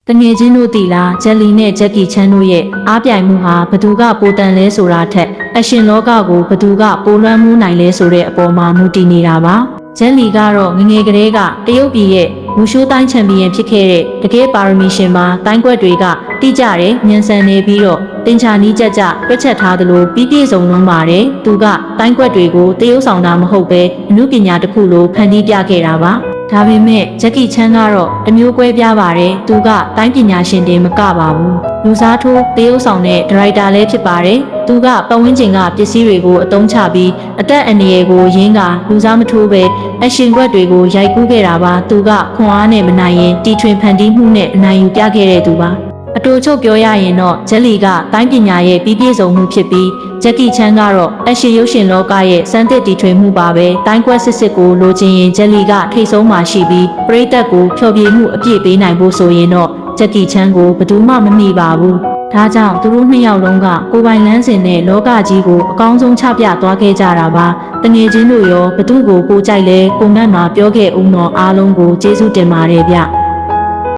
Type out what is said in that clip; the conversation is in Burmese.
တငယ်ချင်းတို့တီလာဂျယ်လီနဲ့ဂျက်ကီချန်တို့ရဲ့အားပြိုင်မှုဟာဘသူကပိုတန်လဲဆိုတာထက်အရှင်လောကကိုဘသူကပိုလွှမ်းမိုးနိုင်လဲဆိုတဲ့အပေါ်မှာမူတည်နေတာပါဂျယ်လီကတော့ငငယ်ကလေးကတရုတ်ပြည်ရဲ့မူရှိုးတိုင်းချန်ပီယံဖြစ်ခဲ့တဲ့တကယ်ပါရမီရှင်မှာတိုင်းကွက်တွေကတိကျတယ်ညံဆန်နေပြီးတော့တင်ချာနီးကြကြတွက်ချက်ထားသလိုပြီးပြည့်စုံလုံးပါတယ်သူကတိုင်းကွက်တွေကိုတရုတ်ဆောင်တာမဟုတ်ပဲအမှုပညာတစ်ခုလိုဖန်တီးပြခဲ့တာပါဒါပေမဲ့ဂျက်ကီချန်ကတော့တမျိုးကွဲပြားပါတယ်သူကတိုင်းပညာရှင်တင်မကပါဘူးလူစားထိုးတရုတ်ဆောင်တဲ့ဒါရိုက်တာလည်းဖြစ်ပါတယ်သူကပတ်ဝန်းကျင်ကပစ္စည်းတွေကိုအသုံးချပြီးအသက်အန္တရာယ်ကိုရင်းကလူစားမထိုးပဲအရှင်ကွက်တွေကိုရိုက်ကူးခဲ့တာပါသူကခွန်အားနဲ့မနိုင်ရင်တီထွင်ဖန်တီးမှုနဲ့အနိုင်ယူပြခဲ့တဲ့သူပါအတူချုပ်ပြောရရင်တော့ဂျက်လီကတိုင်းပညာရဲ့ပြီးပြည့်စုံမှုဖြစ်ပြီးဂျက်ကီချန်ကတော့အရှင်ရုပ်ရှင်လောကရဲ့စံသစ်တီထွင်မှုပါပဲတိုင်းကွက်စစ်စစ်ကိုလိုချင်ရင်ဂျက်လီကထိတ်ဆုံးမှရှိပြီးပရိသတ်ကိုဖျော်ဖြေမှုအပြည့်ပေးနိုင်ဖို့ဆိုရင်တော့ဂျက်ကီချန်ကိုဘယ်သူမှမမိပါဘူးဒါကြောင့်သူတို့နှစ်ယောက်လုံးကကိုယ်ပိုင်လမ်းစဉ်နဲ့လောကကြီးကိုအကောင်းဆုံးချပြသွားခဲ့ကြတာပါတငယ်ချင်းတို့ရောဘသူကိုကိုကြိုက်လဲကိုငတ်မှာပြောခဲ့ဦးတော့အားလုံးကိုကျေးဇူးတင်ပါတယ်ဗျ